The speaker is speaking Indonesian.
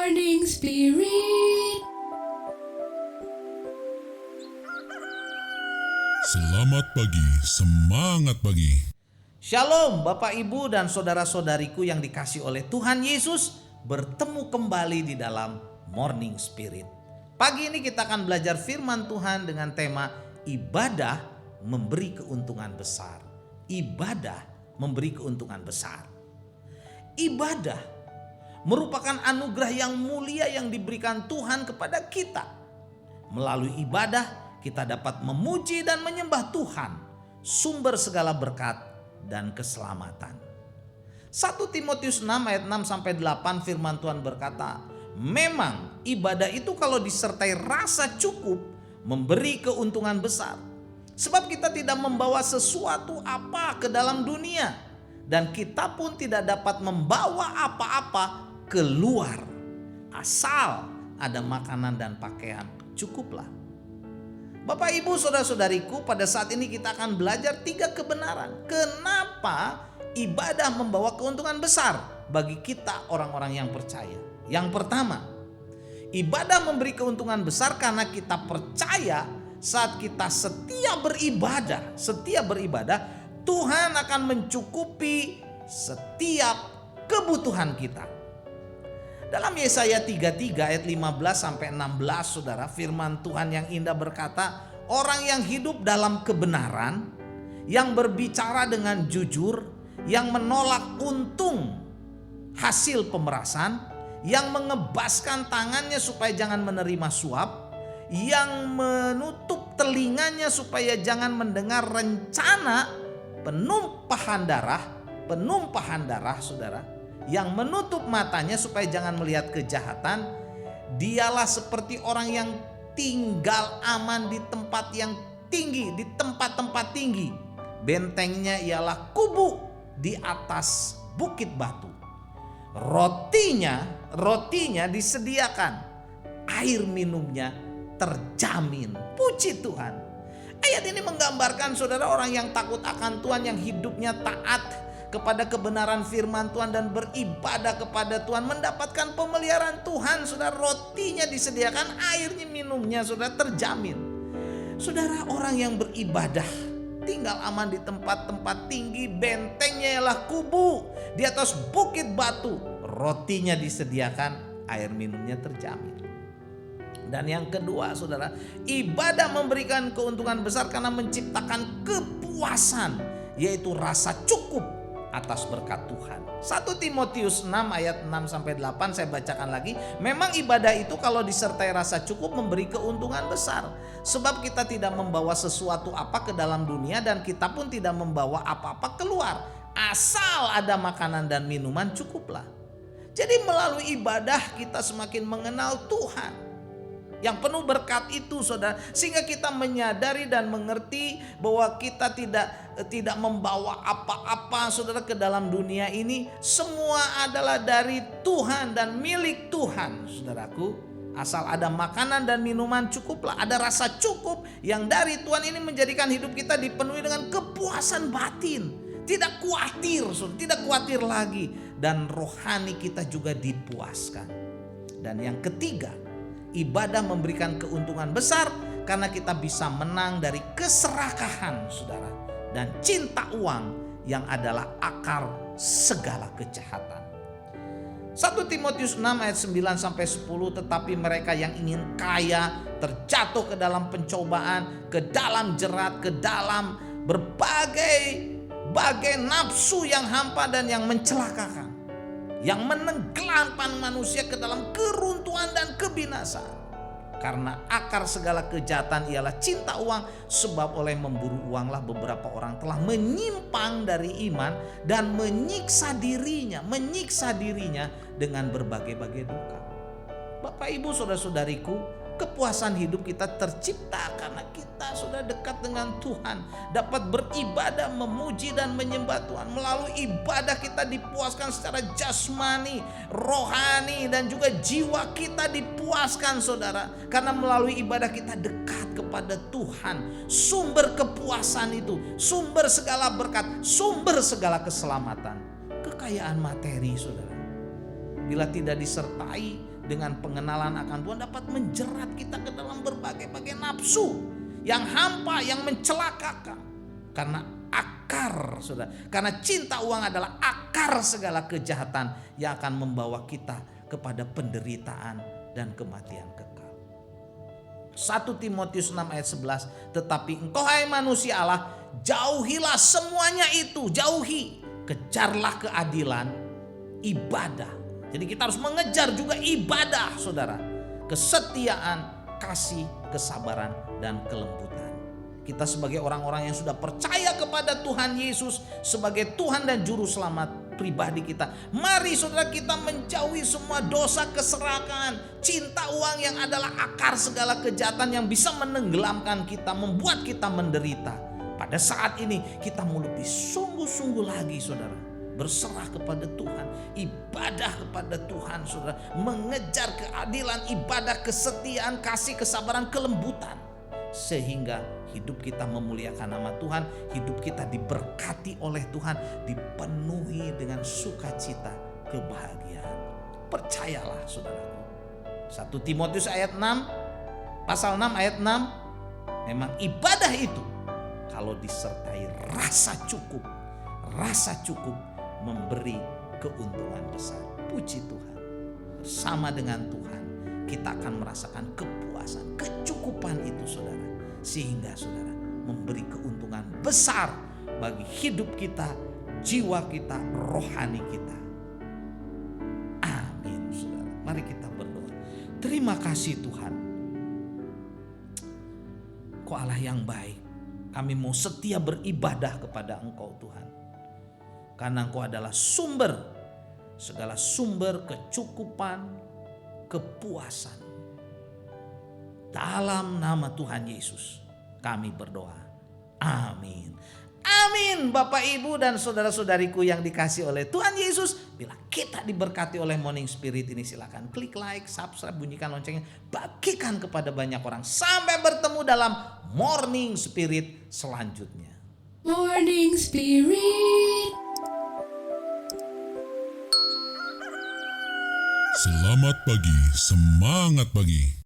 Morning Spirit. Selamat pagi, semangat pagi. Shalom Bapak Ibu dan saudara-saudariku yang dikasih oleh Tuhan Yesus. Bertemu kembali di dalam Morning Spirit. Pagi ini kita akan belajar firman Tuhan dengan tema ibadah memberi keuntungan besar. Ibadah memberi keuntungan besar. Ibadah merupakan anugerah yang mulia yang diberikan Tuhan kepada kita. Melalui ibadah kita dapat memuji dan menyembah Tuhan, sumber segala berkat dan keselamatan. 1 Timotius 6 ayat 6-8 firman Tuhan berkata, memang ibadah itu kalau disertai rasa cukup memberi keuntungan besar. Sebab kita tidak membawa sesuatu apa ke dalam dunia, dan kita pun tidak dapat membawa apa-apa keluar. Asal ada makanan dan pakaian, cukuplah. Bapak Ibu saudara-saudariku, pada saat ini kita akan belajar 3 kebenaran. Kenapa ibadah membawa keuntungan besar bagi kita orang-orang yang percaya. Yang pertama, ibadah memberi keuntungan besar karena kita percaya saat kita setia beribadah, Tuhan akan mencukupi setiap kebutuhan kita. Dalam Yesaya 33 ayat 15-16 saudara, firman Tuhan yang indah berkata, orang yang hidup dalam kebenaran, yang berbicara dengan jujur, yang menolak untung hasil pemerasan, yang mengebaskan tangannya supaya jangan menerima suap, yang menutup telinganya supaya jangan mendengar rencana penumpahan darah saudara, yang menutup matanya supaya jangan melihat kejahatan. Dialah seperti orang yang tinggal aman di tempat yang tinggi, di tempat-tempat tinggi. Bentengnya ialah kubu di atas bukit batu. Rotinya disediakan, air minumnya terjamin. Puji Tuhan. Ayat ini menggambarkan saudara orang yang takut akan Tuhan, yang hidupnya taat kepada kebenaran firman Tuhan dan beribadah kepada Tuhan, mendapatkan pemeliharaan Tuhan. Saudara, rotinya disediakan, airnya minumnya saudara terjamin. Saudara, orang yang beribadah tinggal aman di tempat-tempat tinggi, bentengnya ialah kubu di atas bukit batu, rotinya disediakan, air minumnya terjamin. Dan yang kedua saudara, ibadah memberikan keuntungan besar karena menciptakan kepuasan, yaitu rasa cukup atas berkat Tuhan. 1 Timotius 6 ayat 6-8 saya bacakan lagi. Memang ibadah itu kalau disertai rasa cukup memberi keuntungan besar. Sebab kita tidak membawa sesuatu apa ke dalam dunia, dan kita pun tidak membawa apa-apa keluar. Asal ada makanan dan minuman, cukuplah. Jadi melalui ibadah kita semakin mengenal Tuhan yang penuh berkat itu saudara, sehingga kita menyadari dan mengerti bahwa kita tidak membawa apa-apa saudara ke dalam dunia ini. Semua adalah dari Tuhan dan milik Tuhan saudaraku. Asal ada makanan dan minuman, cukuplah. Ada rasa cukup yang dari Tuhan ini menjadikan hidup kita dipenuhi dengan kepuasan batin. Tidak khawatir saudara, tidak khawatir lagi. Dan rohani kita juga dipuaskan. Dan yang ketiga, ibadah memberikan keuntungan besar karena kita bisa menang dari keserakahan saudara dan cinta uang yang adalah akar segala kejahatan. 1 Timotius 6 ayat 9-10, tetapi mereka yang ingin kaya terjatuh ke dalam pencobaan, ke dalam jerat, ke dalam berbagai nafsu yang hampa dan yang mencelakakan, yang menenggelamkan manusia ke dalam keruntuhan dan kebinasaan. Karena akar segala kejahatan ialah cinta uang, sebab oleh memburu uanglah beberapa orang telah menyimpang dari iman dan menyiksa dirinya dengan berbagai-bagai duka. Bapak Ibu saudara-saudariku, kepuasan hidup kita tercipta karena kita sudah dekat dengan Tuhan, dapat beribadah, memuji dan menyembah Tuhan. Melalui ibadah kita dipuaskan secara jasmani, rohani, dan juga jiwa kita dipuaskan saudara. Karena melalui ibadah kita dekat kepada Tuhan, sumber kepuasan itu, sumber segala berkat, sumber segala keselamatan. Kekayaan materi saudara, bila tidak disertai dengan pengenalan akan Tuhan dapat menjerat kita ke dalam berbagai-bagai nafsu yang hampa, yang mencelakakan. Karena akar, saudara, karena cinta uang adalah akar segala kejahatan yang akan membawa kita kepada penderitaan dan kematian kekal. 1 Timotius 6 ayat 11, tetapi engkau hai manusia Allah, jauhilah semuanya itu, jauhi, kejarlah keadilan, ibadah. Jadi kita harus mengejar juga ibadah, saudara, kesetiaan, kasih, kesabaran, dan kelembutan. Kita sebagai orang-orang yang sudah percaya kepada Tuhan Yesus sebagai Tuhan dan Juru Selamat pribadi kita, mari saudara kita menjauhi semua dosa keserakahan, cinta uang yang adalah akar segala kejahatan yang bisa menenggelamkan kita, membuat kita menderita. Pada saat ini kita mau lebih sungguh-sungguh lagi, saudara, berserah kepada Tuhan, ibadah kepada Tuhan, saudara, mengejar keadilan, ibadah, kesetiaan, kasih, kesabaran, kelembutan, sehingga hidup kita memuliakan nama Tuhan, hidup kita diberkati oleh Tuhan, dipenuhi dengan sukacita, kebahagiaan. Percayalah, saudaraku. 1 Timotius ayat 6, pasal 6 ayat 6, memang ibadah itu kalau disertai rasa cukup memberi keuntungan besar. Puji Tuhan. Bersama dengan Tuhan kita akan merasakan kepuasan, kecukupan itu, saudara, sehingga saudara memberi keuntungan besar bagi hidup kita, jiwa kita, rohani kita. Amin, saudara. Mari kita berdoa. Terima kasih Tuhan, Kau Allah yang baik. Kami mau setia beribadah kepada Engkau, Tuhan, karena Engkau adalah segala sumber kecukupan, kepuasan. Dalam nama Tuhan Yesus kami berdoa. Amin. Amin. Bapak, Ibu, dan saudara-saudariku yang dikasih oleh Tuhan Yesus, bila kita diberkati oleh Morning Spirit ini, silakan klik like, subscribe, bunyikan loncengnya, bagikan kepada banyak orang. Sampai bertemu dalam Morning Spirit selanjutnya. Morning Spirit. Selamat pagi, semangat pagi.